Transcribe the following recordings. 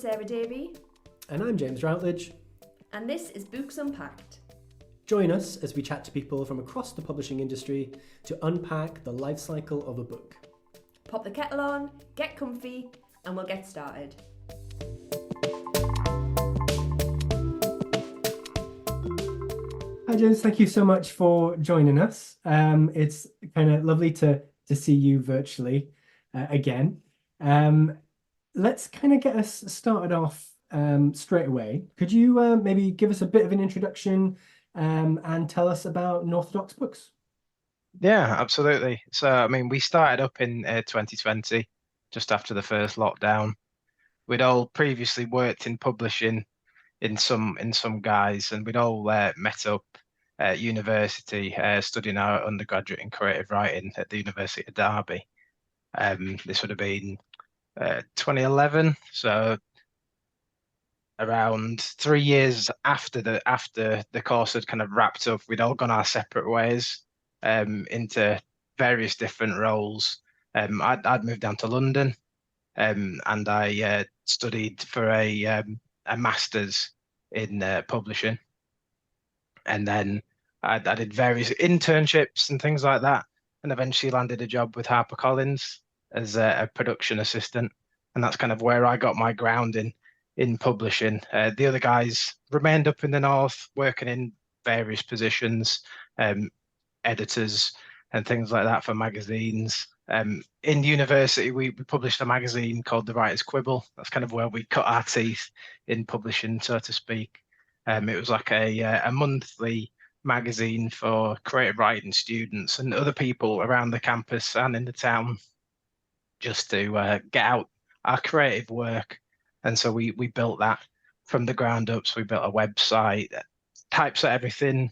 Sarah Davey. And I'm James Routledge. And this is Books Unpacked. Join us as we chat to people from across the publishing industry to unpack the life cycle of a book. Pop the kettle on, get comfy, and we'll get started. Hi James, thank you so much for joining us. It's kind of lovely to see you virtually again. Let's kind of get us started off straight away. Could you maybe give us a bit of an introduction and tell us about Unorthodox Books? Yeah, absolutely. So, we started up in 2020, just after the first lockdown. We'd all previously worked in publishing in some guys, and we'd all met up at university, studying our undergraduate in creative writing at the University of Derby. This would have been 2011, so around 3 years after the course had kind of wrapped up, we'd all gone our separate ways into various different roles. I'd moved down to London, and I studied for a master's in publishing, and then I did various internships and things like that, and eventually landed a job with HarperCollins as a production assistant, and that's kind of where I got my ground in publishing. The other guys remained up in the north, working in various positions, editors and things like that for magazines. In university, we published a magazine called The Writer's Quibble. That's kind of where we cut our teeth in publishing, so to speak. It was like a monthly magazine for creative writing students and other people around the campus and in the town, just to get out our creative work. And so we built that from the ground up. So we built a website, typeset everything,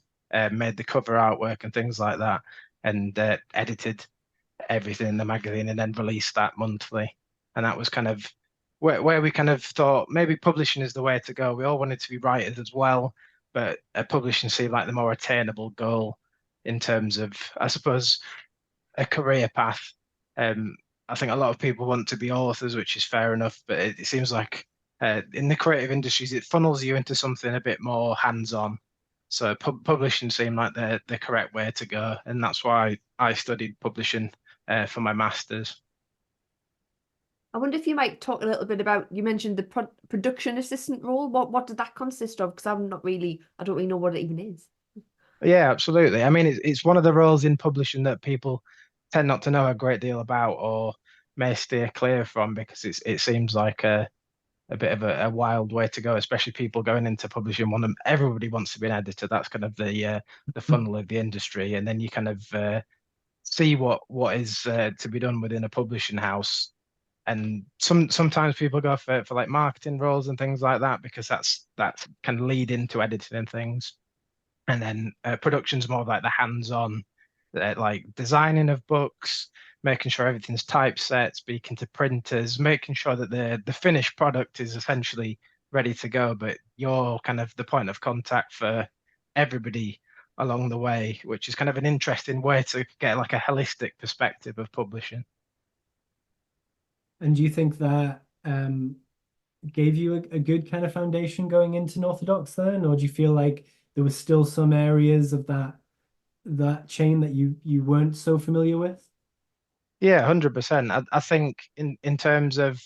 made the cover artwork and things like that, and edited everything in the magazine, and then released that monthly. And that was kind of where we kind of thought maybe publishing is the way to go. We all wanted to be writers as well, but publishing seemed like the more attainable goal in terms of, I suppose, a career path. I think a lot of people want to be authors, which is fair enough, but it seems like in the creative industries, it funnels you into something a bit more hands-on. So publishing seemed like the correct way to go, and that's why I studied publishing for my master's. I wonder if you might talk a little bit about, you mentioned the production assistant role. What did that consist of? Because I don't really know what it even is. Yeah, absolutely. It's one of the roles in publishing that people tend not to know a great deal about, or may steer clear from, because it seems like a bit of a wild way to go, especially people going into publishing. Everybody wants to be an editor. That's kind of the funnel of the industry, and then you kind of see what is to be done within a publishing house. And sometimes people go for like marketing roles and things like that, because that can lead into editing and things. And then production's more like the hands-on, like designing of books, making sure everything's typeset, speaking to printers, making sure that the finished product is essentially ready to go, but you're kind of the point of contact for everybody along the way, which is kind of an interesting way to get like a holistic perspective of publishing. And do you think that gave you a good kind of foundation going into Unorthodox then, or do you feel like there was still some areas of that chain that you weren't so familiar with? Yeah, 100%. I think in terms of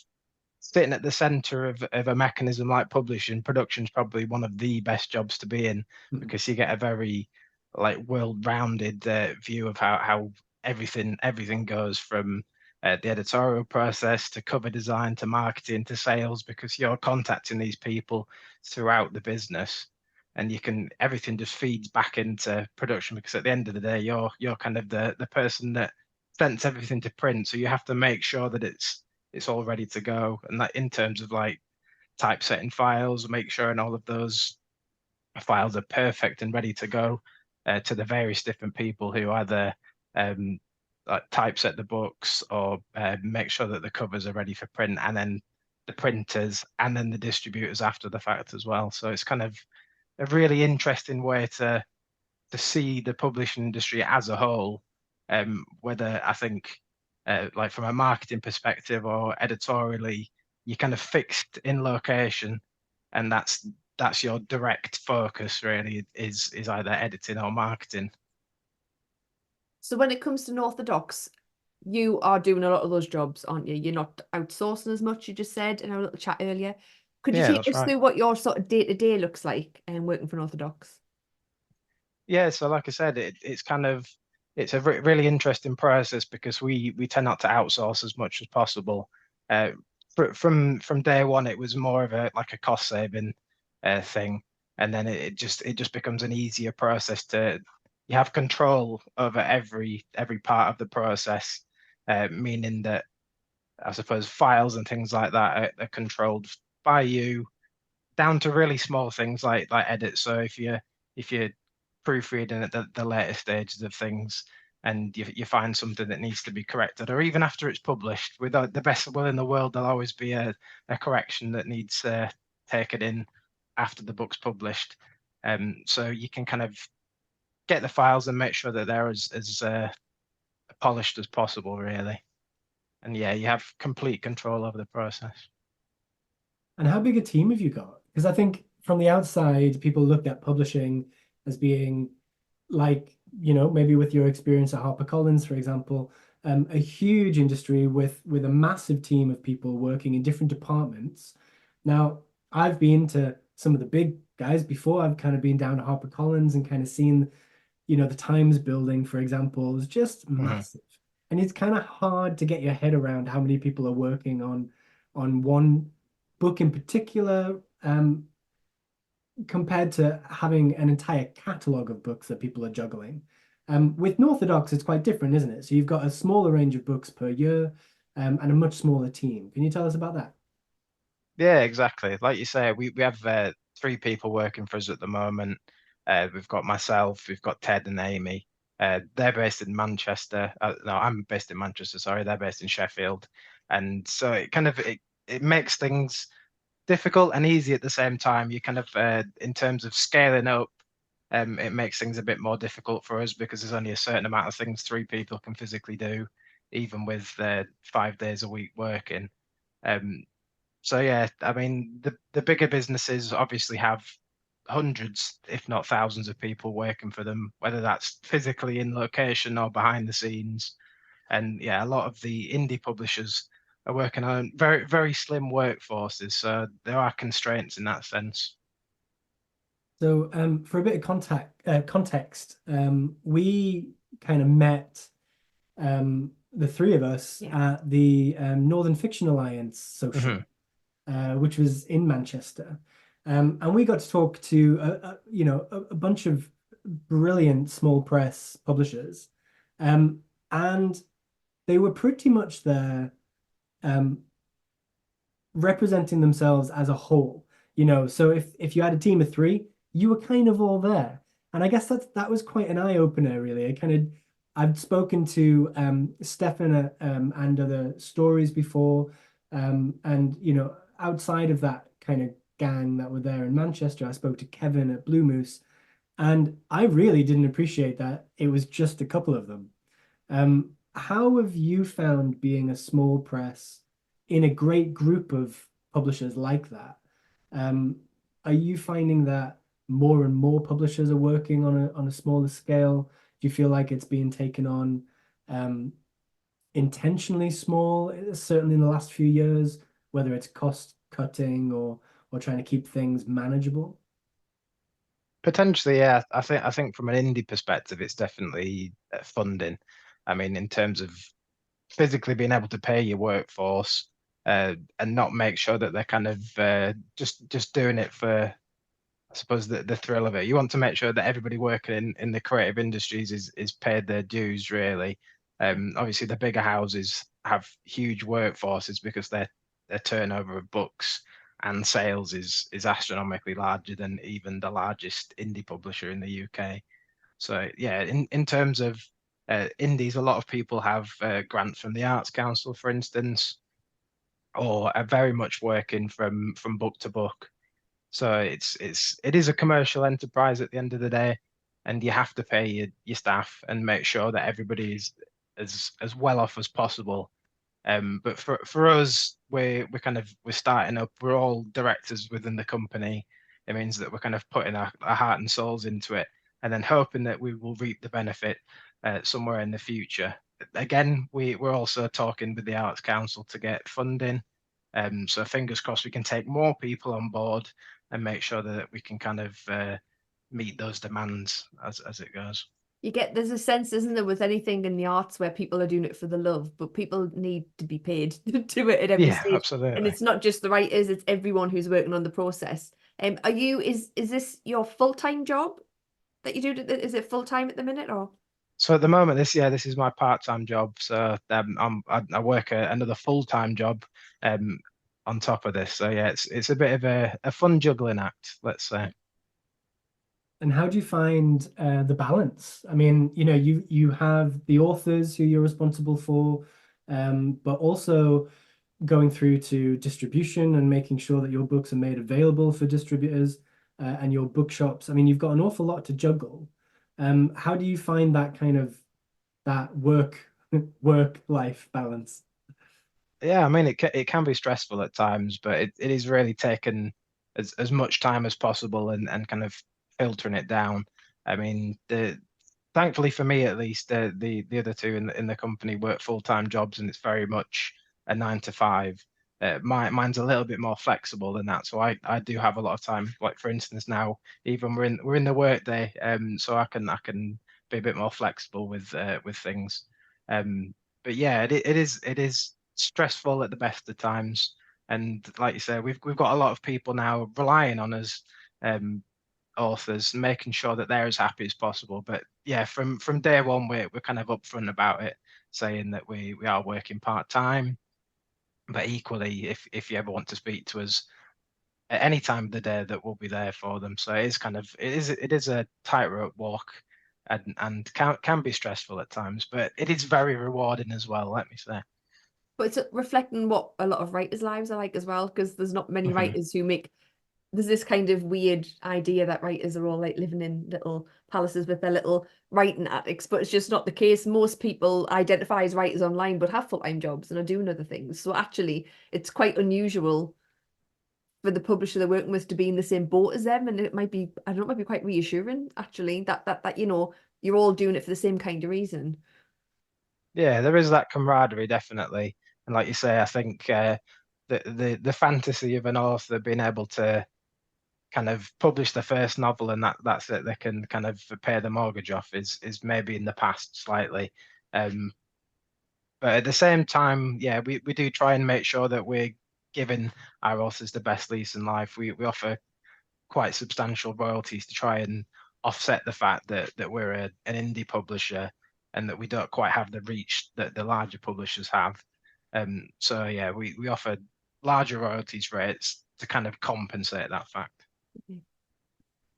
sitting at the center of a mechanism like publishing, production's probably one of the best jobs to be in, because you get a very like world-rounded view of how everything goes, from the editorial process to cover design to marketing to sales, because you're contacting these people throughout the business, and everything just feeds back into production, because at the end of the day, you're kind of the person that sends everything to print. So you have to make sure that it's all ready to go, and that in terms of like typesetting files, make sure and all of those files are perfect and ready to go to the various different people who either like typeset the books, or make sure that the covers are ready for print, and then the printers, and then the distributors after the fact as well. So it's kind of a really interesting way to see the publishing industry as a whole, whether I think like from a marketing perspective or editorially, you're kind of fixed in location, and that's your direct focus really is either editing or marketing. So when it comes to Northodox, you are doing a lot of those jobs, aren't you? You're not outsourcing as much, you just said in our little chat earlier. Could you Yeah, take that's us right. through what your sort of day-to-day looks like and working for Northodox? Yeah, so like I said, it's kind of it's a really interesting process because we tend not to outsource as much as possible. Uh, from day one, it was more of a like a cost saving thing, and then it just becomes an easier process to you have control over every part of the process, meaning that I suppose files and things like that are controlled by you down to really small things like edits. So if you're proofreading at the later stages of things and you find something that needs to be corrected, or even after it's published, without the best will in the world, there'll always be a correction that needs taken in after the book's published. So you can kind of get the files and make sure that they're as polished as possible, really. And yeah, you have complete control over the process. And how big a team have you got? Because I think from the outside, people look at publishing as being like, maybe with your experience at HarperCollins, for example, a huge industry with a massive team of people working in different departments. Now, I've been to some of the big guys before. I've kind of been down to HarperCollins and kind of seen, the Times building, for example, is just Mhm. massive. And it's kind of hard to get your head around how many people are working on one book in particular, compared to having an entire catalog of books that people are juggling. With Northodox, it's quite different, isn't it? So you've got a smaller range of books per year, and a much smaller team. Can you tell us about that? Yeah, exactly. Like you say, we have three people working for us at the moment. We've got myself, we've got Ted and Amy. They're based in Manchester. No, I'm based in Manchester, sorry. They're based in Sheffield. And so it makes things difficult and easy at the same time. You kind of in terms of scaling up, it makes things a bit more difficult for us because there's only a certain amount of things three people can physically do, even with 5 days a week working. Um, so yeah, I mean the bigger businesses obviously have hundreds, if not thousands of people working for them, whether that's physically in location or behind the scenes. And yeah, a lot of the indie publishers are working on very, very slim workforces, so there are constraints in that sense. So, for a bit of context, we kind of met, the three of us Yeah. at the Northern Fiction Alliance Hmm. social, which was in Manchester. And we got to talk to a bunch of brilliant small press publishers, um, and they were pretty much there, um, representing themselves as a whole. So if you had a team of three, you were kind of all there, and I guess that was quite an eye opener, really. I've spoken to Stefan, and other stories before, and outside of that kind of gang that were there in Manchester, I spoke to Kevin at Blue Moose, and I really didn't appreciate that it was just a couple of them. How have you found being a small press in a great group of publishers like that? Um, are you finding that more and more publishers are working on a smaller scale? Do you feel like it's being taken on, um, intentionally small, certainly in the last few years, whether it's cost cutting or trying to keep things manageable? Potentially, yeah. I think from an indie perspective, it's definitely funding. I mean, in terms of physically being able to pay your workforce and not make sure that they're kind of just doing it for I suppose the thrill of it. You want to make sure that everybody working in the creative industries is paid their dues, really. Obviously, the bigger houses have huge workforces because their turnover of books and sales is astronomically larger than even the largest indie publisher in the UK. So yeah, in terms of indies, a lot of people have grants from the Arts Council, for instance, or are very much working from book to book. So it is a commercial enterprise at the end of the day, and you have to pay your staff and make sure that everybody is as well off as possible. But for us, we're starting up. We're all directors within the company. It means that we're kind of putting our heart and souls into it, and then hoping that we will reap the benefit somewhere in the future. Again, we're also talking with the Arts Council to get funding. So fingers crossed we can take more people on board and make sure that we can kind of meet those demands as it goes. There's a sense, isn't there, with anything in the arts where people are doing it for the love, but people need to be paid to do it at every Yeah, stage. And absolutely. it's not just the writers, it's everyone who's working on the process. Is this your full-time job that you do? Is it full-time at the minute or? So at the moment, this is my part-time job. So I work another full-time job on top of this. So yeah, it's a bit of a fun juggling act, let's say. And how do you find the balance? I mean, you have the authors who you're responsible for, but also going through to distribution and making sure that your books are made available for distributors and your bookshops. I mean, you've got an awful lot to juggle. How do you find that kind of that work life balance? Yeah, I mean it can be stressful at times, but it is really taken as much time as possible and kind of filtering it down. I mean, the thankfully for me at least, the other two in the company work full-time jobs, and it's very much a 9 to 5. Mine's a little bit more flexible than that, so I do have a lot of time. Like for instance, now even we're in the work day, so I can be a bit more flexible with things. But yeah, it is stressful at the best of times, and like you say, we've got a lot of people now relying on us. Authors, making sure that they're as happy as possible. But yeah, from day one, we're kind of upfront about it, saying that we are working part time. But equally, if you ever want to speak to us at any time of the day, that we'll be there for them. So it is a tightrope walk, and can be stressful at times, but it is very rewarding as well. Let me say. But it's reflecting what a lot of writers' lives are like as well, because there's not many Mhm. writers who make there's this kind of weird idea that writers are all like living in little palaces with their little writing attics, but it's just not the case. Most people identify as writers online but have full-time jobs and are doing other things. So actually, it's quite unusual for the publisher they're working with to be in the same boat as them. And it might be, I don't know, it might be quite reassuring actually that you're all doing it for the same kind of reason. Yeah, there is that camaraderie definitely, and like you say, I think the fantasy of an author being able to kind of publish the first novel and that's it, they can kind of pay the mortgage off is maybe in the past slightly. Um, but at the same time, yeah, we do try and make sure that we're giving our authors the best lease in life. We offer quite substantial royalties to try and offset the fact that we're an indie publisher and that we don't quite have the reach that the larger publishers have. So yeah, we offer larger royalties rates to kind of compensate that fact.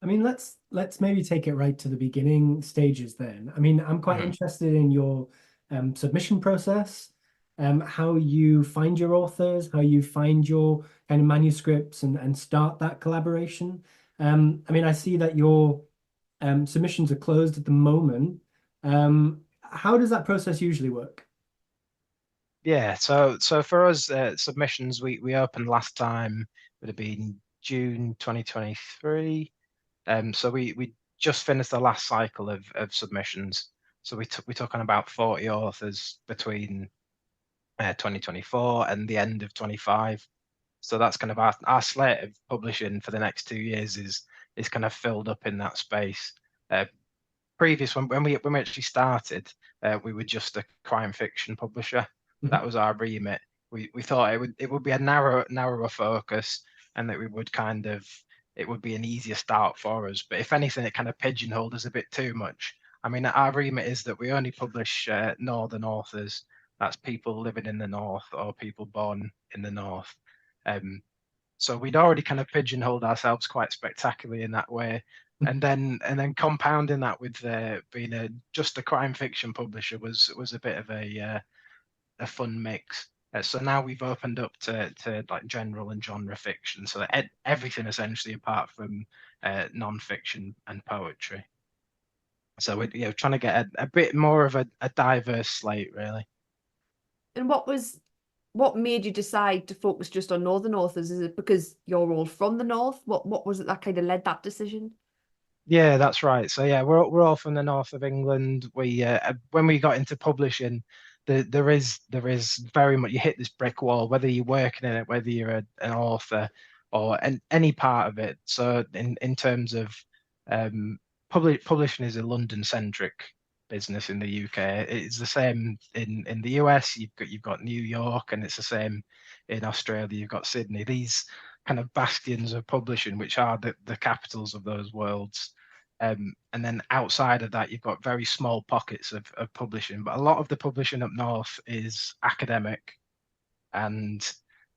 I mean, let's maybe take it right to the beginning stages then. I mean, I'm quite Mhm. interested in your submission process, how you find your authors, how you find your kind of manuscripts and start that collaboration. I mean, I see that your submissions are closed at the moment. How does that process usually work? Yeah, so for us, submissions we opened last time would have been June 2023. So we just finished the last cycle of submissions. So we took on about 40 authors between 2024 and the end of 25. So that's kind of our slate of publishing for the next 2 years is kind of filled up in that space. Uh, Previous when we actually started, we were just a crime fiction publisher. That Mhm. was our remit. We thought it would be a narrower focus, and that we would kind of it would be an easier start for us. But if anything, it kind of pigeonholed us a bit too much. I mean, our remit is that we only publish northern authors. That's people living in the north or people born in the north. Um, so we'd already kind of pigeonholed ourselves quite spectacularly in that way. And then compounding that with being just a crime fiction publisher was a bit of a fun mix. So now we've opened up to like general and genre fiction, so everything essentially apart from non-fiction and poetry. So we're trying to get a bit more of a diverse slate, really. And what was what made you decide to focus just on northern authors? Is it because you're all from the north? What was it that kind of led that decision? Yeah, that's right. So yeah, we're all from the north of England. We when we got into publishing, there is very much you hit this brick wall, whether you're working in it, whether you're an author or any part of it. So in terms of publishing is a London-centric business in the UK. It's the same in the US. You've got New York, and it's the same in Australia. You've got Sydney. These kind of bastions of publishing, which are the capitals of those worlds. And then outside of that, you've got very small pockets of publishing, but a lot of the publishing up north is academic, and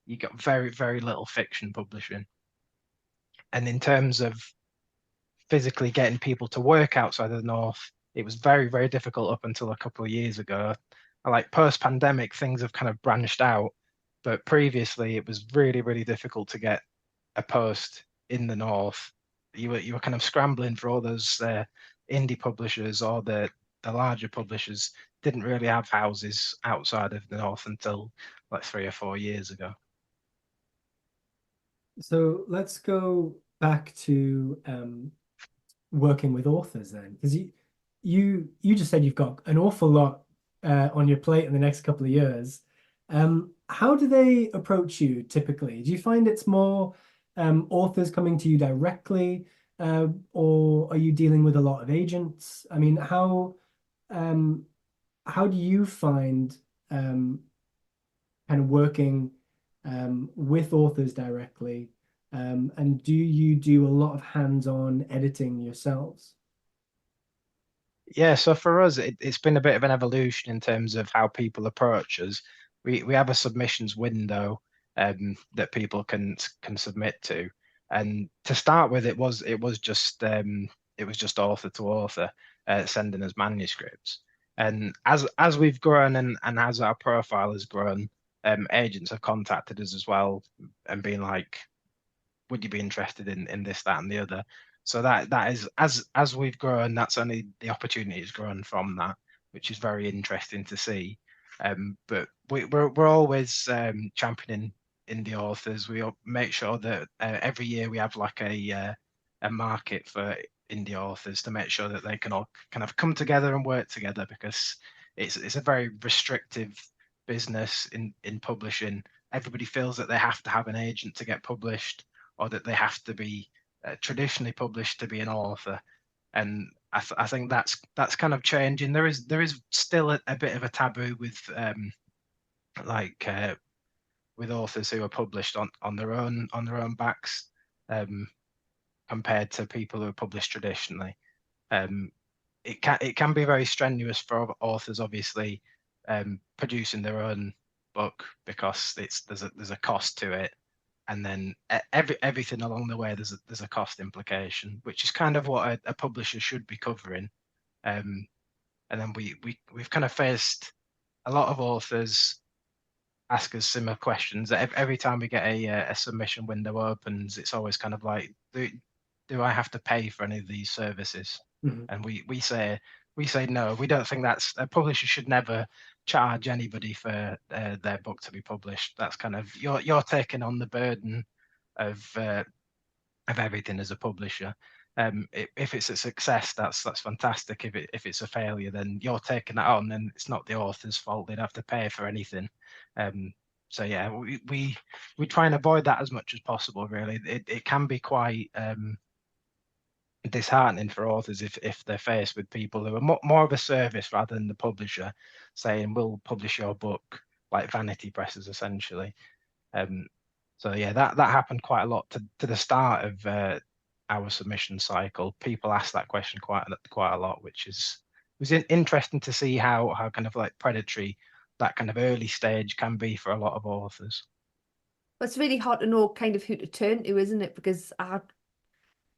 you got very, very little fiction publishing. And in terms of physically getting people to work outside of the north, it was very, very difficult up until a couple of years ago. Like post-pandemic, things have kind of branched out, but previously it was really, really difficult to get a post in the north. You were kind of scrambling for all those indie publishers, or the larger publishers didn't really have houses outside of the north until like 3 or 4 years ago. So let's go back to working with authors then, because you just said you've got an awful lot on your plate in the next couple of years. How do they approach you typically? Do you find it's more authors coming to you directly, or are you dealing with a lot of agents? I mean, how do you find kind of working with authors directly? And do you do a lot of hands-on editing yourselves? Yeah, so for us, it's been a bit of an evolution in terms of how people approach us. We have a submissions window that people can submit to, and to start with, it was just author to author sending us manuscripts. And as we've grown and as our profile has grown, agents have contacted us as well and been like, would you be interested in this, that, and the other? So that is as we've grown, that's only the opportunity has grown from that, which is very interesting to see. But we're always championing indie authors. We make sure that every year we have like a market for indie authors to make sure that they can all kind of come together and work together, because it's a very restrictive business in publishing. Everybody feels that they have to have an agent to get published, or that they have to be traditionally published to be an author. And I think that's kind of changing. There is still a bit of a taboo like with authors who are published on their own backs, um, compared to people who are published traditionally. Um, it can be very strenuous for authors, obviously, producing their own book, because there's a cost to it, and then everything along the way there's a cost implication, which is kind of what a publisher should be covering. Um, and then we've kind of faced a lot of authors ask us similar questions. Every time we get a submission window opens, it's always kind of like, do I have to pay for any of these services? Mhm. And we say no. We don't think that's a publisher should never charge anybody for their book to be published. That's kind of you're taking on the burden of everything as a publisher. If it's a success, that's fantastic. If it's a failure, then you're taking that on, and it's not the author's fault. They'd have to pay for anything. So yeah, we try and avoid that as much as possible. Really, it can be quite disheartening for authors if they're faced with people who are more of a service rather than the publisher saying, we'll publish your book, like vanity presses essentially. Um, so yeah, that happened quite a lot to the start of our submission cycle. People ask that question quite a lot, which was interesting to see how kind of like predatory that kind of early stage can be for a lot of authors. But it's really hard to know kind of who to turn to, isn't it? Because I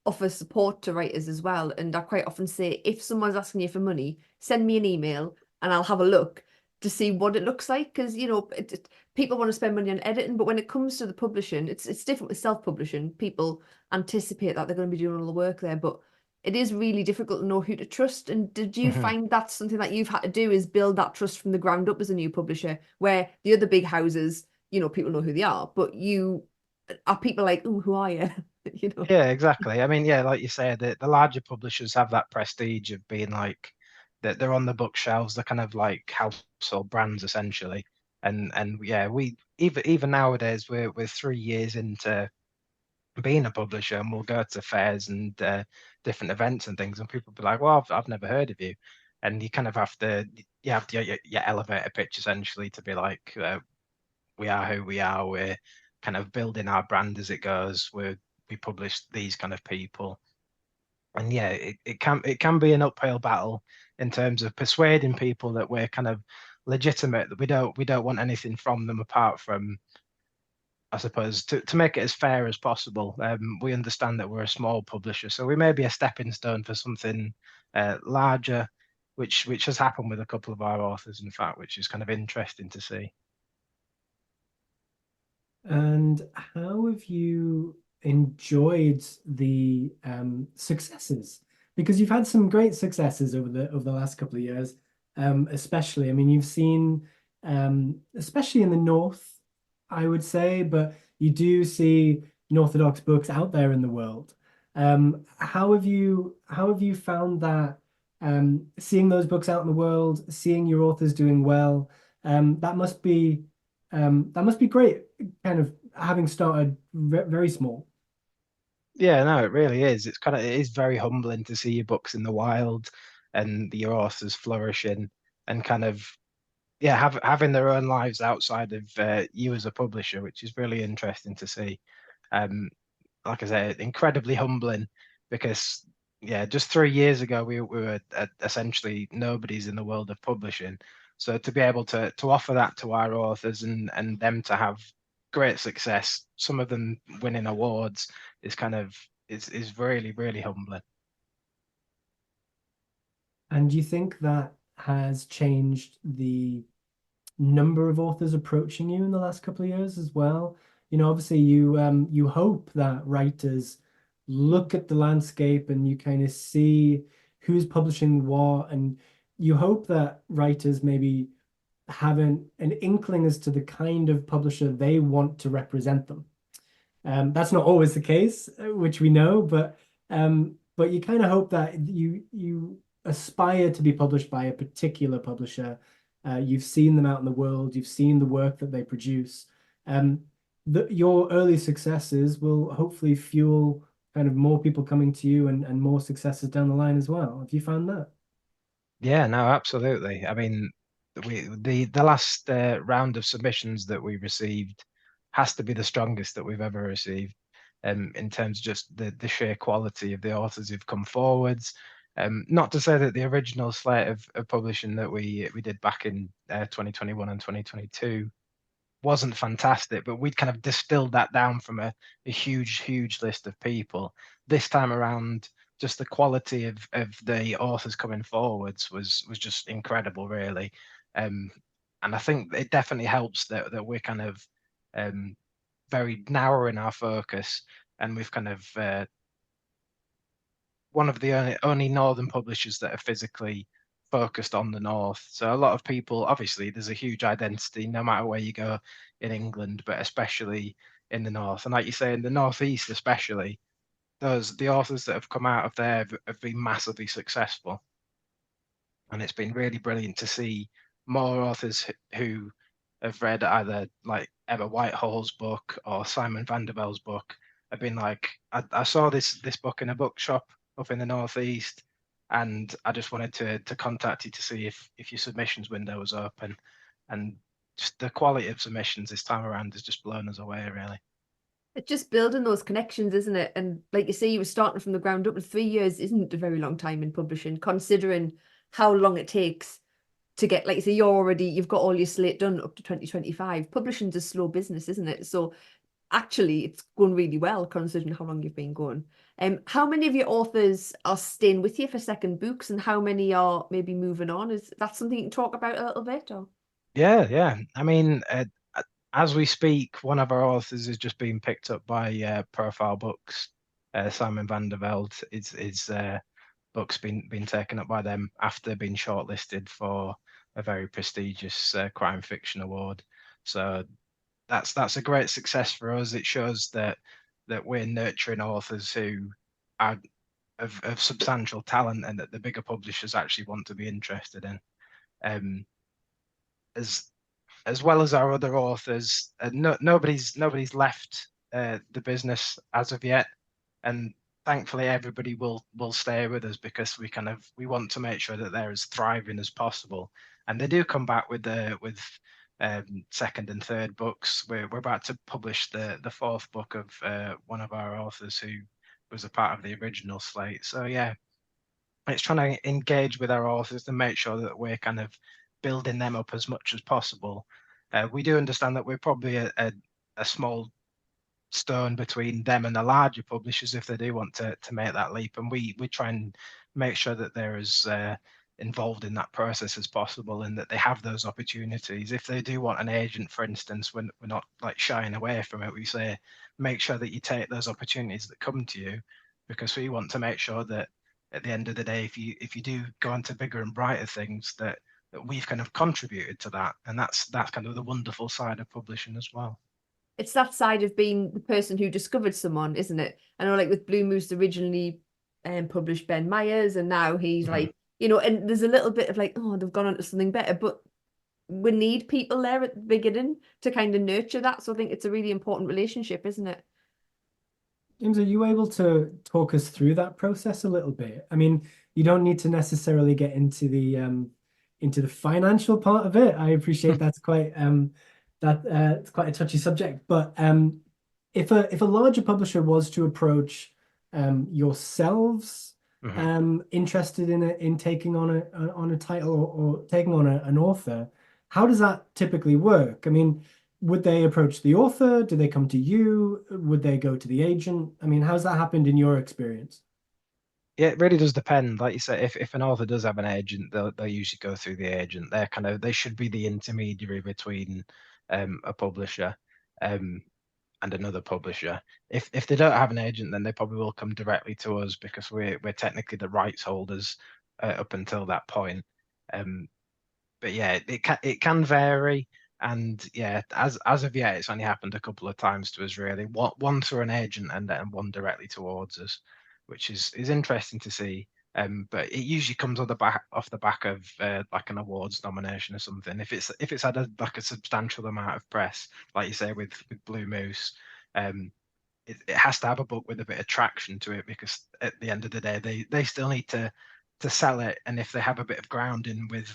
offer support to writers as well. And I quite often say, if someone's asking you for money, send me an email and I'll have a look to see what it looks like. Because, people want to spend money on editing, but when it comes to the publishing, it's different with self-publishing. People anticipate that they're going to be doing all the work there, but it is really difficult to know who to trust. And did you Mhm. find that's something that you've had to do, is build that trust from the ground up as a new publisher, where the other big houses people know who they are, but you are people like, oh, who are you? Yeah, exactly. I mean, yeah, like you say, the larger publishers have that prestige of being like that they're on the bookshelves, they're kind of like household brands essentially. And yeah, we even nowadays we're 3 years into being a publisher, and we'll go to fairs and different events and things, and people be like, "Well, I've never heard of you," and you kind of have to your elevator pitch essentially to be like, "We are who we are. We're kind of building our brand as it goes. We publish these kind of people." And yeah, it can be an uphill battle in terms of persuading people that we're kind of legitimate, that we don't want anything from them apart from, I suppose, to make it as fair as possible. We understand that we're a small publisher, so we may be a stepping stone for something larger, which has happened with a couple of our authors, in fact, which is kind of interesting to see. And how have you enjoyed the successes? Because you've had some great successes over the last couple of years, especially. I mean, you've seen, especially in the north, I would say, but you do see Orthodox books out there in the world. How have you found that seeing those books out in the world, seeing your authors doing well, that must be great, kind of having started very small. Yeah, no, it really is. It is very humbling to see your books in the wild and your authors flourishing and kind of having their own lives outside of you as a publisher, which is really interesting to see. Um, like I said, incredibly humbling because yeah, just 3 years ago we were essentially nobodies in the world of publishing. So to be able to offer that to our authors and them to have great success, some of them winning awards, is kind of is really really humbling. And do you think that has changed the number of authors approaching you in the last couple of years as well? Obviously you hope that writers look at the landscape and you kind of see who's publishing what, and you hope that writers maybe have an inkling as to the kind of publisher they want to represent them. That's not always the case, which we know, but you kind of hope that you aspire to be published by a particular publisher. You've seen them out in the world, you've seen the work that they produce. Um, your early successes will hopefully fuel kind of more people coming to you and more successes down the line as well. Have you found that? Yeah, no, absolutely. I mean, the last round of submissions that we received has to be the strongest that we've ever received, in terms of just the sheer quality of the authors who've come forwards. Not to say that the original slate of publishing that we did back in 2021 and 2022 wasn't fantastic, but we'd kind of distilled that down from a huge, huge list of people. This time around, just the quality of the authors coming forwards was just incredible, really. Um, and I think it definitely helps that we're kind of um, very narrow in our focus, and we've kind of one of the only northern publishers that are physically focused on the north. So a lot of people, obviously, there's a huge identity no matter where you go in England, but especially in the north. And like you say, in the northeast, especially, the authors that have come out of there have been massively successful. And it's been really brilliant to see more authors who have read either like Emma Whitehall's book or Simon van der Velde's book have been like, I saw this book in a bookshop up in the northeast, and I just wanted to contact you to see if your submissions window was open, and just the quality of submissions this time around has just blown us away, really. It's just building those connections, isn't it? And like you say, you were starting from the ground up, and 3 years isn't a very long time in publishing, considering how long it takes to get, like you say, you've got all your slate done up to 2025. Publishing's a slow business, isn't it? So actually it's going really well considering how long you've been going. How many of your authors are staying with you for second books, and how many are maybe moving on? Is that something you can talk about a little bit, or? Yeah, yeah. I mean, as we speak, one of our authors is just being picked up by Profile Books. Simon van der Velde is book's been taken up by them after being shortlisted for a very prestigious crime fiction award. So that's a great success for us. It shows that we're nurturing authors who are of substantial talent and that the bigger publishers actually want to be interested in. Um, as as well as our other authors, nobody's left the business as of yet, and thankfully everybody will stay with us because we want to make sure that they're as thriving as possible, and they do come back with second and third books. We're about to publish the fourth book of one of our authors who was a part of the original slate. So yeah, it's trying to engage with our authors to make sure that we're kind of building them up as much as possible. We do understand that we're probably a small stone between them and the larger publishers if they do want to make that leap, and we try and make sure that they're as involved in that process as possible and that they have those opportunities. If they do want an agent, for instance, we're not like shying away from it. We say make sure that you take those opportunities that come to you, because we want to make sure that at the end of the day, if you do go on to bigger and brighter things, that we've kind of contributed to that, and that's kind of the wonderful side of publishing as well. It's that side of being the person who discovered someone, isn't it? I know, like with Blue Moose, originally published Ben Myers, and now he's Mhm. like, and there's a little bit of like, oh, they've gone on to something better, but we need people there at the beginning to kind of nurture that. So I think it's a really important relationship, isn't it? James, are you able to talk us through that process a little bit? I mean, you don't need to necessarily get into the financial part of it. I appreciate that's quite it's quite a touchy subject. But if a larger publisher was to approach yourselves Mhm. interested in taking on a title or taking on an author, how does that typically work? I mean, would they approach the author? Do they come to you? Would they go to the agent? I mean, how's that happened in your experience? Yeah, it really does depend. Like you said, if an author does have an agent, they'll usually go through the agent. They should be the intermediary between a publisher um and another publisher. If they don't have an agent, then they probably will come directly to us because we're technically the rights holders up until that point. Um, but yeah, it can vary. And yeah, as of yet, it's only happened a couple of times to us really. One through an agent and then one directly towards us, which is interesting to see. But it usually comes on the back off the back of like an awards nomination or something. If it's had like a substantial amount of press, like you say with Blue Moose, it has to have a book with a bit of traction to it because at the end of the day, they still need to sell it. And if they have a bit of grounding with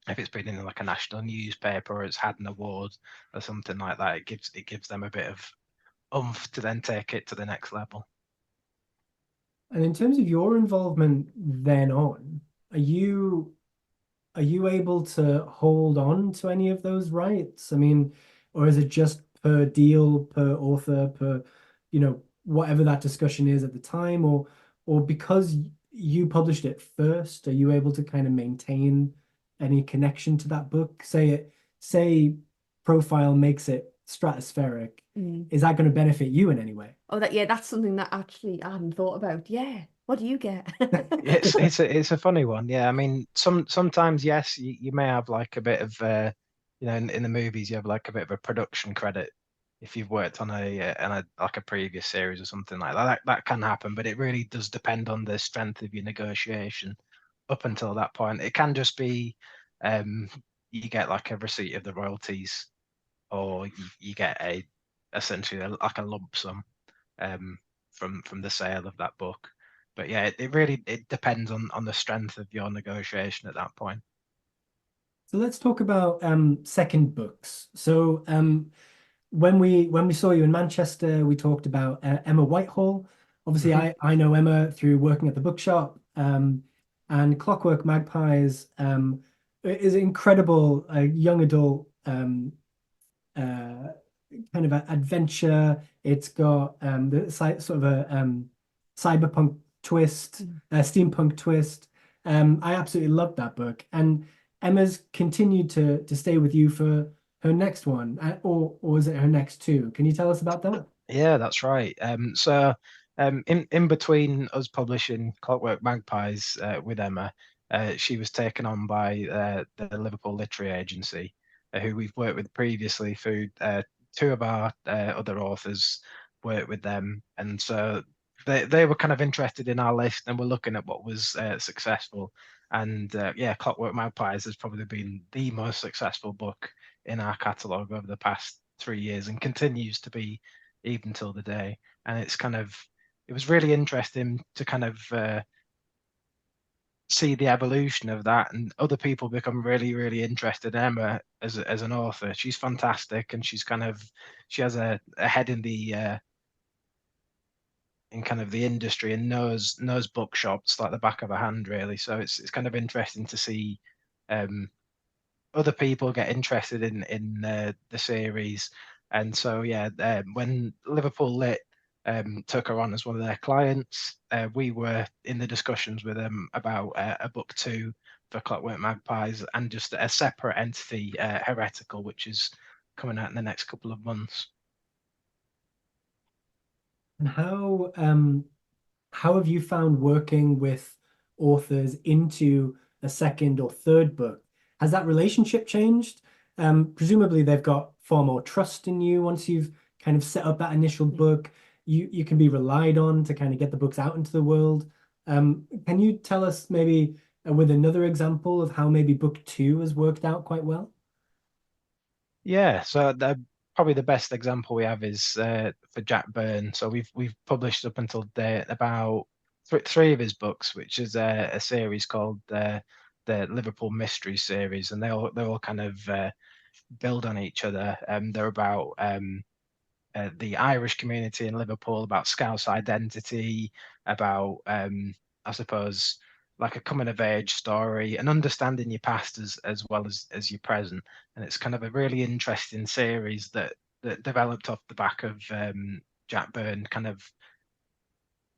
if it's been in like a national newspaper or it's had an award or something like that, it gives them a bit of oomph to then take it to the next level. And in terms of your involvement then on, are you are you able to hold on to any of those rights? I mean, or is it just per deal, per author, per, whatever that discussion is at the time, or because you published it first, are you able to kind of maintain any connection to that book? Say Profile makes it stratospheric. Mm. Is that going to benefit you in any way? Oh, yeah, that's something that actually I hadn't thought about. Yeah. What do you get? It's a funny one. Yeah, I mean, sometimes yes, you may have like a bit of in the movies you have like a bit of a production credit if you've worked on a like a previous series or something like that. That can happen, but it really does depend on the strength of your negotiation up until that point. It can just be um you get like a receipt of the royalties, or you get a essentially like a lump sum um, from the sale of that book. But yeah, it really it depends on the strength of your negotiation at that point. So let's talk about second books. So when we saw you in Manchester, we talked about Emma Whitehall. Obviously, Mhm. I know Emma through working at the bookshop, and Clockwork Magpies is an incredible young adult uh, kind of an adventure. It's got sort of a cyberpunk twist, a steampunk twist. I absolutely loved that book, and Emma's continued to stay with you for her next one, or is it her next two? Can you tell us about that? Yeah, that's right. In between us publishing Clockwork Magpies with Emma, she was taken on by the Liverpool Literary Agency, who we've worked with previously through two of our other authors worked with them, and so they were kind of interested in our list and were looking at what was successful. And yeah, Clockwork Magpies has probably been the most successful book in our catalogue over the past 3 years and continues to be even till the day. And it was really interesting to kind of see the evolution of that, and other people become really, really interested in Emma as an author. She's fantastic, and she has a head in kind of the industry and knows bookshops like the back of her hand, really. So it's kind of interesting to see um, other people get interested in the series. And so yeah, when Liverpool Lit took her on as one of their clients, we were in the discussions with them about a book two for Clockwork Magpies and just a separate entity, Heretical, which is coming out in the next couple of months. And how have you found working with authors into a second or third book? Has that relationship changed? Presumably they've got far more trust in you once you've kind of set up that initial book. You can be relied on to kind of get the books out into the world. Can you tell us maybe with another example of how maybe book two has worked out quite well? Yeah, so probably the best example we have is for Jack Byrne. So we've published up until date about three of his books, which is a series called the Liverpool Mystery Series, and they all kind of build on each other. They're about the Irish community in Liverpool, about Scouse identity, about I suppose like a coming of age story and understanding your past as well as your present. And it's kind of a really interesting series that developed off the back of Jack Byrne, kind of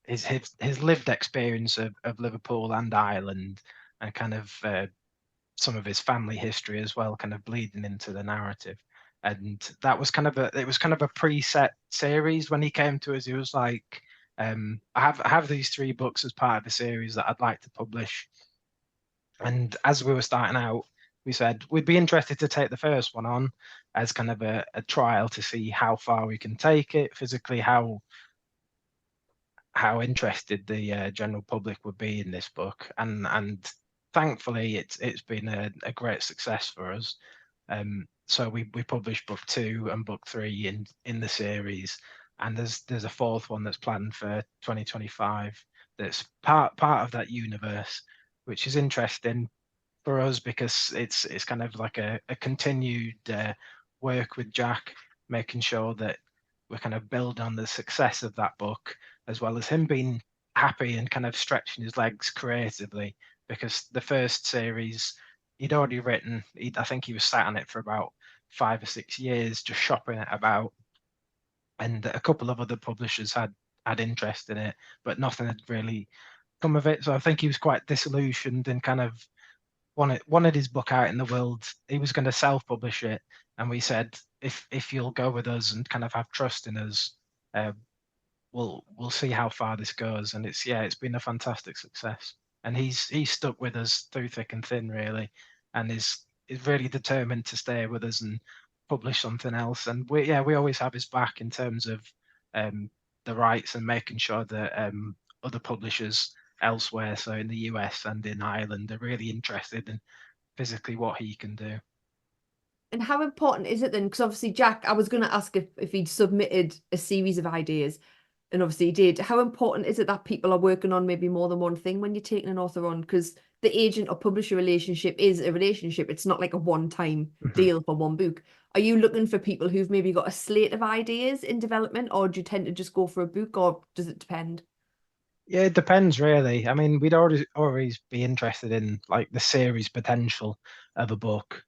his lived experience of Liverpool and Ireland, and kind of some of his family history as well, kind of bleeding into the narrative. And that was it was kind of a preset series when he came to us. He was like, I have these three books as part of the series that I'd like to publish. And as we were starting out, we said we'd be interested to take the first one on as kind of a trial to see how far we can take it physically, how interested the general public would be in this book, and thankfully it's been a great success for us. So we published book two and book three in the series, and there's a fourth one that's planned for 2025 that's part of that universe, which is interesting for us because it's kind of like a continued work with Jack, making sure that we kind of build on the success of that book, as well as him being happy and kind of stretching his legs creatively. Because the first series he'd already written, I think he was sat on it for about 5 or 6 years, just shopping it about, and a couple of other publishers had interest in it, but nothing had really come of it. So I think he was quite disillusioned and kind of wanted his book out in the world. He was going to self-publish it, and we said, if you'll go with us and kind of have trust in us, uh, we'll see how far this goes. And it's been a fantastic success. And he's stuck with us through thick and thin, really, and is really determined to stay with us and publish something else. And we always have his back in terms of um, the rights and making sure that other publishers elsewhere, so in the US and in Ireland, are really interested in physically what he can do. And how important is it then? Because obviously, Jack, I was going to ask if he'd submitted a series of ideas, and obviously he did. How important is it that people are working on maybe more than one thing when you're taking an author on? Because the agent or publisher relationship is a relationship. It's not like a one-time Mhm. deal for one book. Are you looking for people who've maybe got a slate of ideas in development, or do you tend to just go for a book, or does it depend? Yeah, it depends really. I mean, we'd always be interested in like the series potential of a book,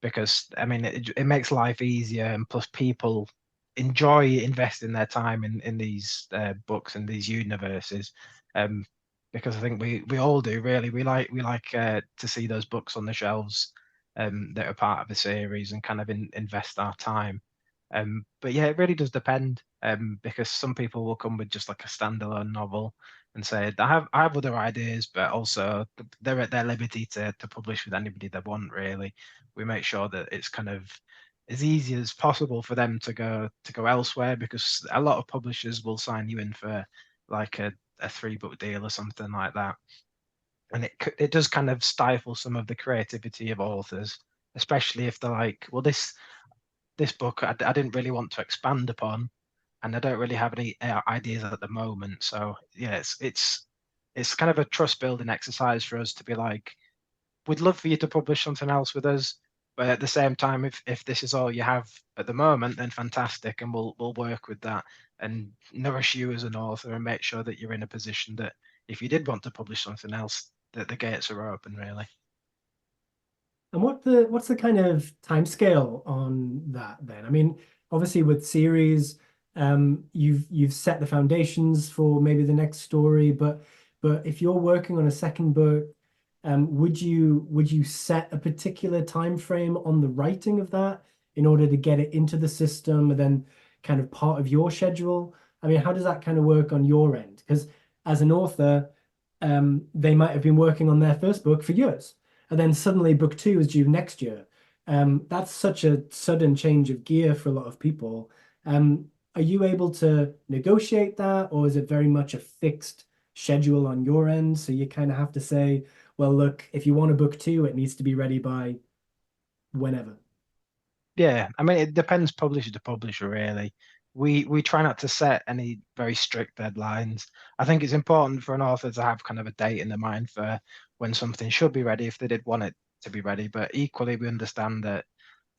because I mean it makes life easier, and plus people enjoy investing their time in these books and these universes, um, because I think we all do really. We like to see those books on the shelves, that are part of a series and kind of invest our time. But yeah, it really does depend, because some people will come with just like a standalone novel, and say I have other ideas, but also they're at their liberty to publish with anybody they want. Really, we make sure that it's kind of as easy as possible for them to go elsewhere, because a lot of publishers will sign you in for like a 3 book deal or something like that, and it does kind of stifle some of the creativity of authors, especially if they're like, well, this book I didn't really want to expand upon, and I don't really have any ideas at the moment. So yeah, it's kind of a trust building exercise for us to be like, we'd love for you to publish something else with us, but at the same time, if this is all you have at the moment, then fantastic, and we'll work with that and nourish you as an author and make sure that you're in a position that if you did want to publish something else, that the gates are open, really. And what's the kind of timescale on that then? I mean, obviously with series, you've set the foundations for maybe the next story, but if you're working on a second book, would you set a particular time frame on the writing of that in order to get it into the system and then kind of part of your schedule? I mean, how does that kind of work on your end? Because as an author, they might have been working on their first book for years, and then suddenly book two is due next year. That's such a sudden change of gear for a lot of people. Are you able to negotiate that, or is it very much a fixed schedule on your end? So you kind of have to say, well, look, if you want a book two, it needs to be ready by whenever. Yeah, I mean, it depends publisher to publisher, really. We try not to set any very strict deadlines. I think it's important for an author to have kind of a date in their mind for when something should be ready if they did want it to be ready. But equally, we understand that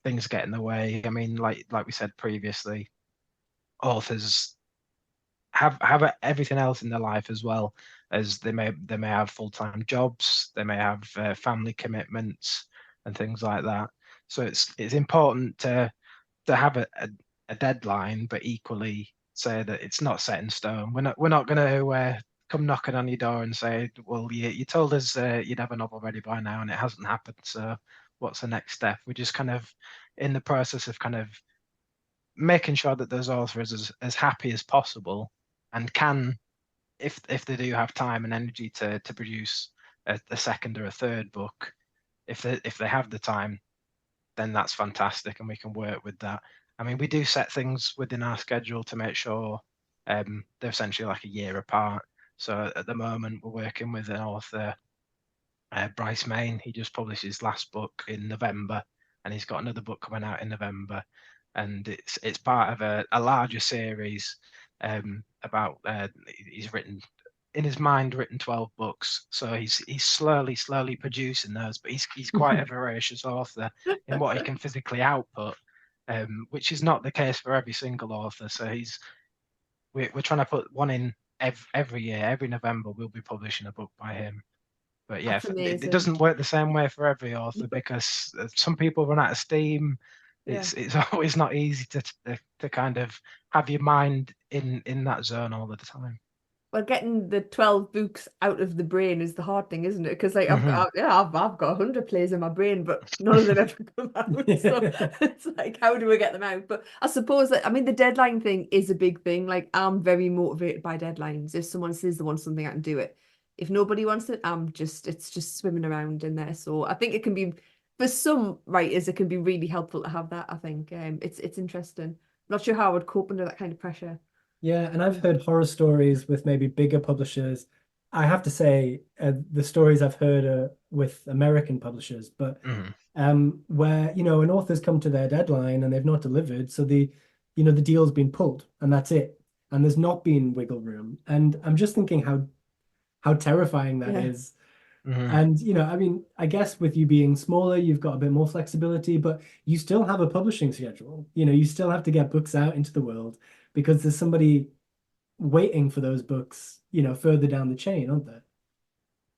things get in the way. I mean, like we said previously, authors have everything else in their life as well, as they may have full-time jobs, they may have family commitments and things like that. So it's important to have a deadline, but equally say that it's not set in stone. We're not going to come knocking on your door and say, well, you told us you'd have a novel ready by now, and it hasn't happened. So what's the next step? We're just kind of in the process of kind of making sure that those authors as happy as possible, and can, if they do have time and energy to produce a second or a third book, if they have the time, then that's fantastic, and we can work with that. I mean, we do set things within our schedule to make sure they're essentially like a year apart. So at the moment, we're working with an author, Bryce Main. He just published his last book in November, and he's got another book coming out in November, and it's part of a larger series about he's written in his mind written 12 books, so he's slowly producing those, but he's quite a voracious author in what he can physically output, which is not the case for every single author. So we're trying to put one in every year. Every November we'll be publishing a book by him. But yeah, That's it amazing. doesn't work the same way for every author, because some people run out of steam. Yeah. It's always not easy to kind of have your mind in that zone all the time. Well, getting the 12 books out of the brain is the hard thing, isn't it? Because like Hmm. I've got 100 plays in my brain, but none of them ever come out. So it's like, how do we get them out? But I suppose that, I mean, the deadline thing is a big thing. Like, I'm very motivated by deadlines. If someone says they want something, I can do it. If nobody wants it, it's just swimming around in there. So I think it can be, for some writers, it can be really helpful to have that. I think it's interesting. Not sure how I would cope under that kind of pressure. Yeah, and I've heard horror stories with maybe bigger publishers. I have to say, the stories I've heard are with American publishers, but Hmm. where, an author's come to their deadline and they've not delivered, so the deal's been pulled and that's it. And there's not been wiggle room. And I'm just thinking how terrifying that Yeah. is. Hmm. And, I mean, I guess with you being smaller, you've got a bit more flexibility, but you still have a publishing schedule. You still have to get books out into the world because there's somebody waiting for those books, further down the chain, aren't there?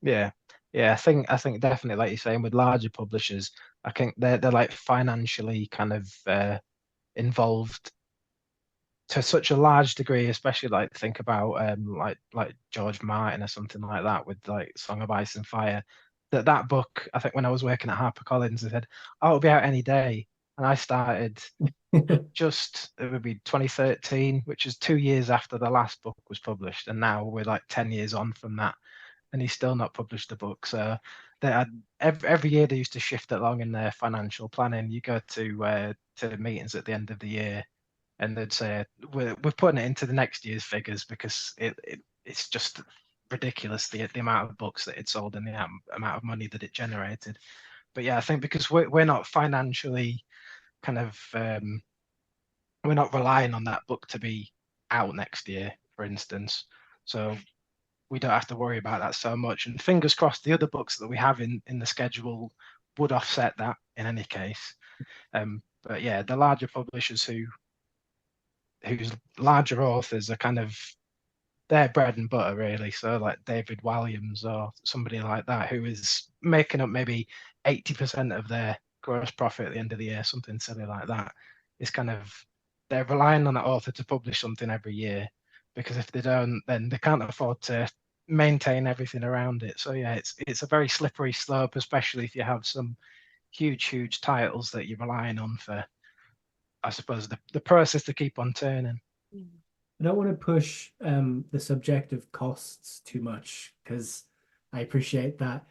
Yeah, yeah. I think definitely, like you're saying, with larger publishers, I think they're like financially kind of involved to such a large degree, especially like think about like George Martin or something like that with like Song of Ice and Fire. That book, I think when I was working at HarperCollins, they said, "Oh, it'll be out any day." and I started just it would be 2013, which is 2 years after the last book was published, and now we're like 10 years on from that, and he's still not published a book. So they had every year they used to shift it along in their financial planning. You go to meetings at the end of the year, and they'd say we're putting it into the next year's figures because it's just ridiculous the amount of books that it sold and the amount of money that it generated. But yeah, I think because we're not financially kind of we're not relying on that book to be out next year, for instance. So we don't have to worry about that so much. And fingers crossed, the other books that we have in the schedule would offset that in any case. But yeah, the larger publishers whose larger authors are kind of their bread and butter, really. So like David Walliams or somebody like that, who is making up maybe 80% of their gross profit at the end of the year, something silly like that. Is kind of they're relying on that author to publish something every year, because if they don't, then they can't afford to maintain everything around it. So yeah, it's a very slippery slope, especially if you have some huge titles that you're relying on for, I suppose, the process to keep on turning. I don't want to push the subject of costs too much because I appreciate that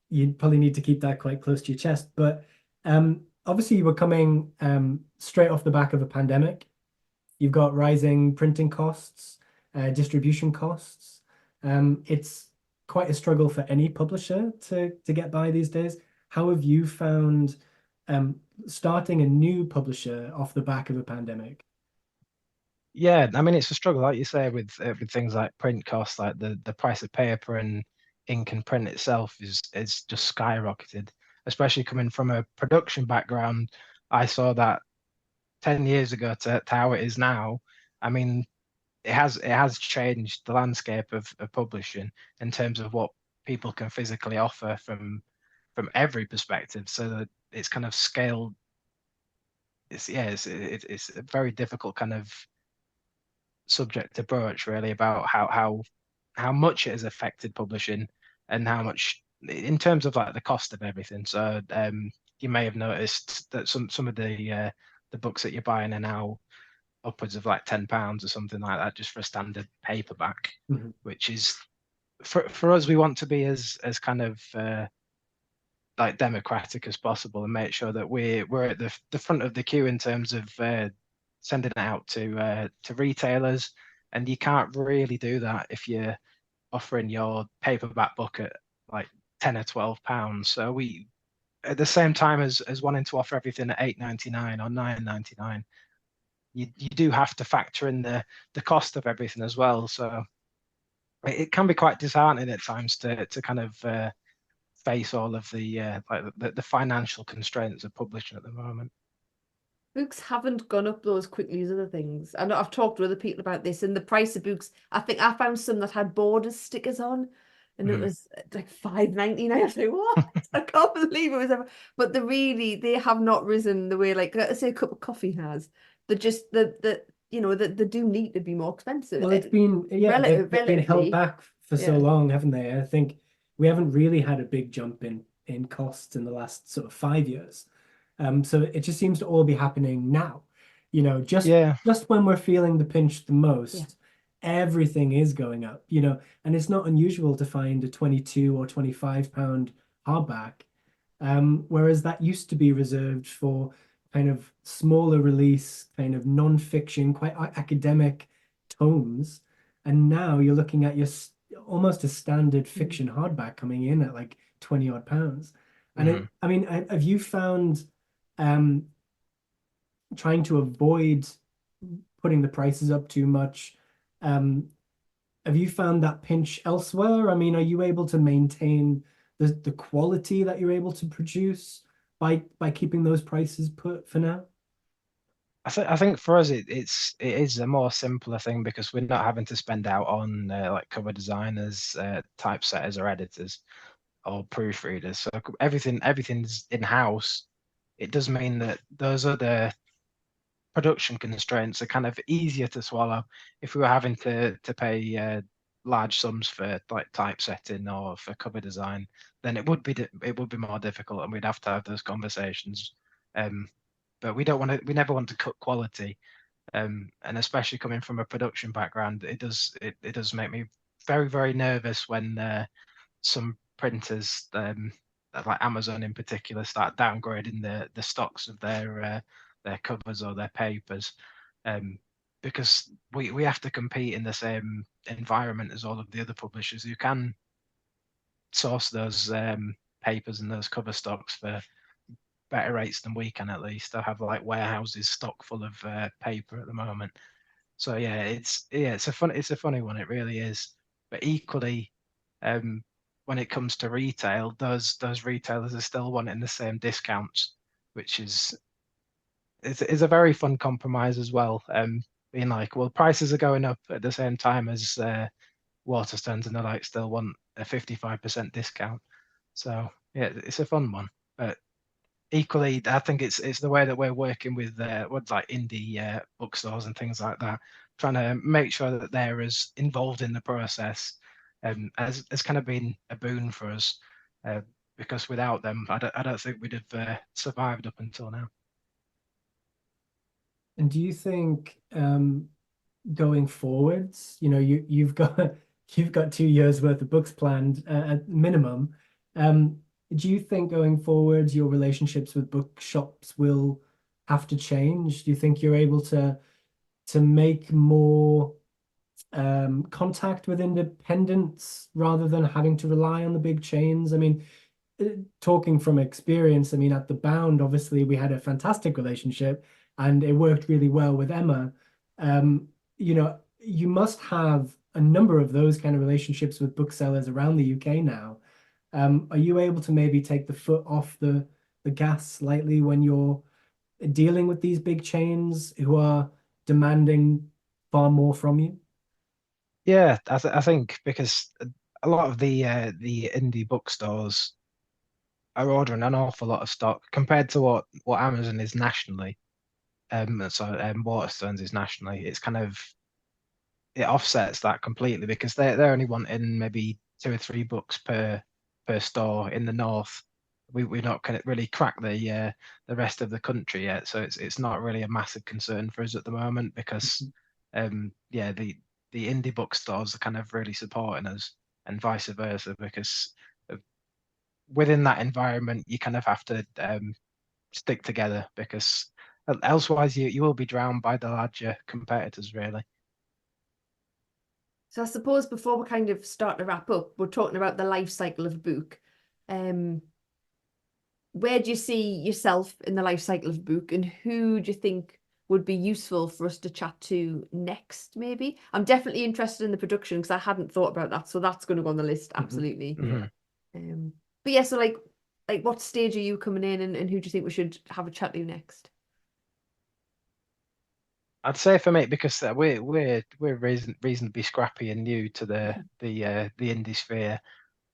you probably need to keep that quite close to your chest. But obviously, you were coming straight off the back of a pandemic. You've got rising printing costs, distribution costs. It's quite a struggle for any publisher to get by these days. How have you found starting a new publisher off the back of a pandemic? Yeah, I mean it's a struggle, like you say, with things like print costs, like the price of paper and ink and print itself is just skyrocketed. Especially coming from a production background, I saw that 10 years ago to how it is now. I mean, it has changed the landscape of publishing in terms of what people can physically offer from every perspective. So that it's kind of scaled. It's a very difficult kind of subject to broach, really, about how much it has affected publishing and how much in terms of like the cost of everything. So you may have noticed that some of the books that you're buying are now upwards of like £10 or something like that just for a standard paperback, Mhm. which is for us, we want to be as kind of like democratic as possible and make sure that we're at the front of the queue in terms of sending it out to retailers. And you can't really do that if you're offering your paperback book at like £10 or £12. So we, at the same time as wanting to offer everything at £8.99 or £9.99, you do have to factor in the cost of everything as well. So it can be quite disheartening at times to kind of face all of the like the financial constraints of publishing at the moment. Books haven't gone up those quickly as other things. I know I've talked to other people about this, and the price of books, I think I found some that had borders stickers on, and it Mm. was like £5.99. I was like, what? I can't believe it was ever. But they have not risen the way, like, let's say a cup of coffee has. They're just they do need to be more expensive. Well, it's been, yeah, they've been held Relatively, back for so yeah. long, haven't they? I think we haven't really had a big jump in costs in the last sort of 5 years. So it just seems to all be happening now. Just Yeah. just when we're feeling the pinch the Yeah. most, everything is going up. And it's not unusual to find a 22 or 25 pound hardback. Whereas that used to be reserved for kind of smaller release, kind of non-fiction, quite academic tomes. And now you're looking at your almost a standard fiction hardback coming in at like 20 odd pounds. And Mhm. I mean, have you found um, trying to avoid putting the prices up too much? Um, have you found that pinch elsewhere? I mean, are you able to maintain the quality that you're able to produce by keeping those prices put for now? I think for us it is a more simpler thing because we're not having to spend out on like cover designers, typesetters or editors or proofreaders. So everything's in house. It does mean that those other production constraints are kind of easier to swallow. If we were having to pay large sums for like typesetting or for cover design, then it would be more difficult, and we'd have to have those conversations But we never want to cut quality. And especially coming from a production background, it does make me very, very nervous when some printers, like Amazon in particular, start downgrading the stocks of their covers or their papers, um, because we have to compete in the same environment as all of the other publishers who can source those papers and those cover stocks for better rates than we can. At least I have like warehouses stock full of paper at the moment. So yeah, it's a funny one. It really is. But equally, um, when it comes to retail, those retailers are still wanting the same discounts, which is a very fun compromise as well. Being like, well, prices are going up at the same time as Waterstones, and they like still want a 55% discount. So yeah, it's a fun one. But equally, I think it's the way that we're working with like indie bookstores and things like that, trying to make sure that they're as involved in the process, has kind of been a boon for us, uh, because without them, I don't think we'd have survived up until now. And do you think going forwards, you've got you've got 2 years worth of books planned at minimum. Um, do you think going forwards your relationships with bookshops will have to change? Do you think you're able to make more contact with independents rather than having to rely on the big chains? I mean, talking from experience, I mean, at the Bound, obviously, we had a fantastic relationship and it worked really well with Emma. You must have a number of those kind of relationships with booksellers around the UK now. Are you able to maybe take the foot off the gas slightly when you're dealing with these big chains who are demanding far more from you? Yeah, I think because a lot of the indie bookstores are ordering an awful lot of stock compared to what Amazon is nationally. Waterstones is nationally. It's kind of it offsets that completely because they're only wanting maybe 2 or 3 books per store in the north. We're not kind of really cracked the rest of the country yet, so it's not really a massive concern for us at the moment because yeah, the indie bookstores are kind of really supporting us and vice versa because within that environment you kind of have to stick together because elsewise you will be drowned by the larger competitors really. So I suppose before we kind of start to wrap up, we're talking about the life cycle of a book. Um, where do you see yourself in the life cycle of a book, and who do you think would be useful for us to chat to next, maybe? I'm definitely interested in the production because I hadn't thought about that, so that's going to go on the list, absolutely. Mhm. But yeah, so like what stage are you coming in, and who do you think we should have a chat to next? I'd say for me because we're reasonably scrappy and new to the indie sphere.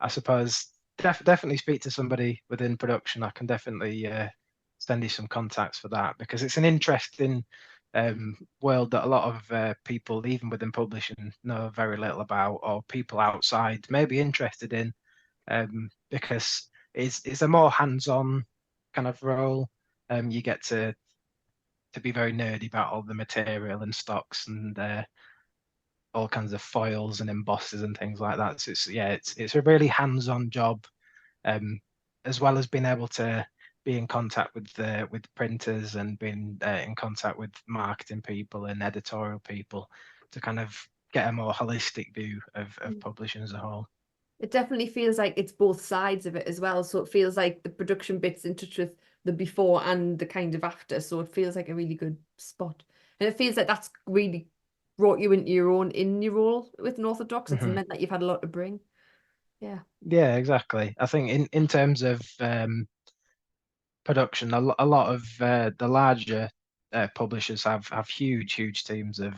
I suppose definitely speak to somebody within production. I can definitely send you some contacts for that because it's an interesting world that a lot of people, even within publishing, know very little about, or people outside may be interested in, because it's a more hands-on kind of role. You get to be very nerdy about all the material and stocks and all kinds of foils and embossers and things like that. So it's a really hands-on job, um, as well as being able to be in contact with printers and being in contact with marketing people and editorial people to kind of get a more holistic view of publishing as a whole. It definitely feels like it's both sides of it as well. So it feels like the production bit's in touch with the before and the kind of after. So it feels like a really good spot. And it feels like that's really brought you into your own in your role with Unorthodox. It's Mhm. meant that you've had a lot to bring. Yeah. Yeah, exactly. I think in terms of production. A lot of the larger publishers have huge teams of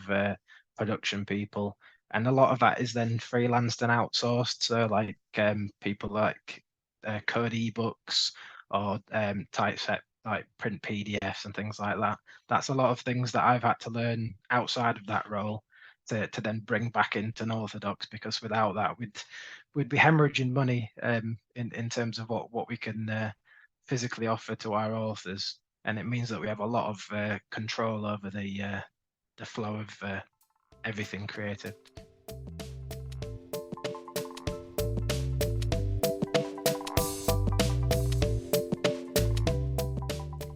production people, and a lot of that is then freelanced and outsourced. So like people like code ebooks or typeset like print PDFs and things like that. That's a lot of things that I've had to learn outside of that role to then bring back into Unorthodox because without that we'd be hemorrhaging money in terms of what we can physically offer to our authors. and it means that we have a lot of control over the flow of everything created.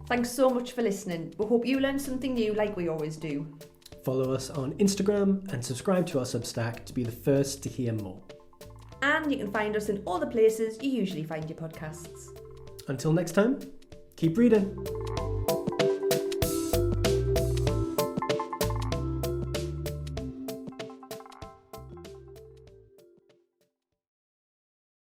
Thanks so much for listening. We hope you learned something new like we always do. Follow us on Instagram and subscribe to our Substack to be the first to hear more. And you can find us in all the places you usually find your podcasts. Until next time, keep reading.